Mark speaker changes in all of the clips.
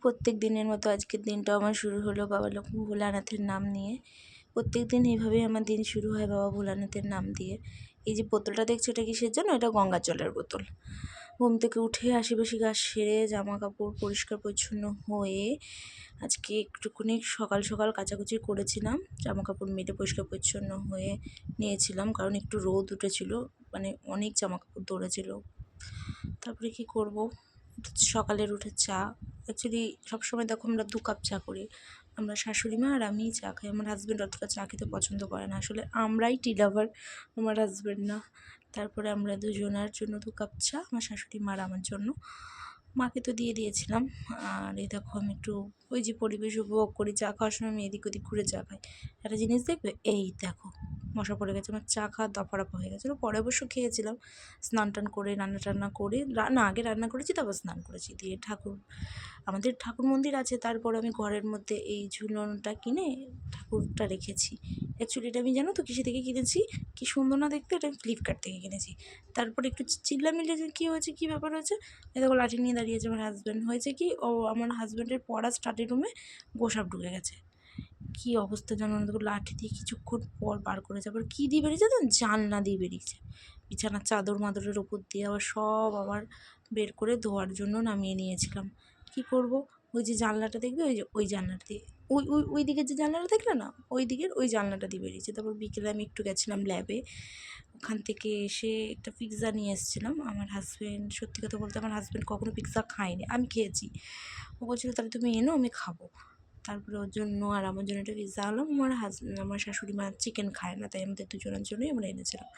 Speaker 1: প্রত্যেক দিনের মতো আজকের দিনটাও আমার শুরু হলো বাবা লক্ষ্মী ভোলানাথের নাম নিয়ে। প্রত্যেক দিন এইভাবেই আমার দিন শুরু হয় বাবা ভোলানাথের নাম দিয়ে। এই যে বোতলটা দেখছো এটা কিসের জন্য? এটা গঙ্গার জলের বোতল। ঘুম থেকে উঠে আশিপাশি কাজ সেরে জামা কাপড় পরিষ্কার পরিচ্ছন্ন হয়ে আজকে একটুখানি সকাল সকাল কাচাকুচি করেছিলাম, জামা কাপড় মেলে পরিষ্কার পরিচ্ছন্ন হয়ে নিয়েছিলাম, কারণ একটু রোদ উঠেছিল, মানে অনেক জামা কাপড় দৌড়েছিল। তারপরে কি করব, সকালের উঠে চা। অ্যাকচুয়ালি সবসময় দেখো আমরা 2 কাপ চা করি, আমরা শাশুড়ি মা আর আমি চা খাই। আমার হাজব্যান্ড অতটা চা খেতে পছন্দ করে না, আসলে আমরাই টি লাভার, আমার হাজব্যান্ড না। তারপরে আমরা দুজনার জন্য 2 কাপ চা, আমার শাশুড়ি মার আমার জন্য। মাকে তো দিয়ে দিয়েছিলাম। আর এই দেখো আমি একটু ওই যে পরিবেশ উপভোগ করি, চা খাওয়ার সময় আমি এদিক ওদিক ঘুরে চা খাই। একটা জিনিস দেখবে, এই দেখো মশা পড়ে গেছে, আমার চা খাওয়া দফারফা হয়ে গেছিলো। পরে অবশ্য খেয়েছিলাম, স্নান টান করে রান্না টান্না করে, আগে রান্না করেছি তারপর স্নান করেছি, দিয়ে আমাদের ঠাকুর মন্দির আছে, তারপর আমি ঘরের মধ্যে এই ঝুলনটা কিনে ঠাকুরটা রেখেছি। অ্যাকচুয়ালি এটা আমি জানো তো কিসে থেকে কিনেছি, কি সুন্দর না দেখতে, এটা আমি ফ্লিপকার্ট থেকে কিনেছি। তারপরে একটু চিল্লামিল্লি কী হয়েছে, কী ব্যাপার হয়েছে, এ দেখো লাঠি নিয়ে দাঁড়িয়েছে আমার হাজব্যান্ড। হয়েছে কি, ও আমার হাজব্যান্ডের পড়া স্টাডি রুমে গোসাপ ঢুকে গেছে। কী অবস্থা জানো না, দেখো লাঠি দিয়ে কিছুক্ষণ পর বার করেছে। আবার কী দিয়ে বেরিয়েছে তো, জানলা দিয়ে বেরিয়েছে, বিছানার চাদর মাদরের ওপর দিয়ে আবার বের করে ধোয়ার জন্য নামিয়ে নিয়েছিলাম। কি করব, ওই যে জানলাটা দেখবে, ওই জানলাটা দিয়ে, ওই দিকের যে জানলাটা দেখলে না, ওই জানলাটা দিয়ে বেরিয়েছে। তারপর বিকেলে আমি একটু গেছিলাম ল্যাবে, ওখান থেকে এসে একটা পিৎজা নিয়ে এসেছিলাম। আমার হাজব্যান্ড, সত্যি কথা বলতে আমার হাজব্যান্ড কখনো পিৎজা খায়নি, আমি খেয়েছি। ও বলছিল তাহলে তুমি এনো, আমি খাবো। তারপরে ওর জন্য আর আমার জন্য একটা পিৎজা আনলাম। আমার শাশুড়ি মা চিকেন খায় না, তাই আমাদের দুজনের জন্যই আমরা এনেছিলাম।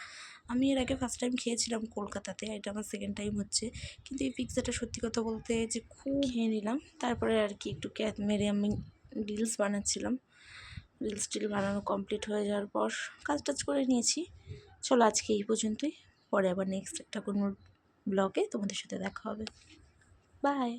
Speaker 1: আমি এর আগে ফার্স্ট টাইম খেয়েছিলাম কলকাতাতে, এটা আমার সেকেন্ড টাইম হচ্ছে। কিন্তু এই পিৎজাটা সত্যি কথা বলতে যে খুব খেয়ে নিলাম। তারপরে আর কি একটু ক্যাথ মেরে আমি রিলস বানাচ্ছিলাম। রিলস টিল বানানো কমপ্লিট হয়ে যাওয়ার পর কাজ টাজ করে নিয়েছি। চলো আজকে এই পর্যন্তই, পরে আবার নেক্সট একটা কোনো ব্লগে তোমাদের সাথে দেখা হবে। বাই।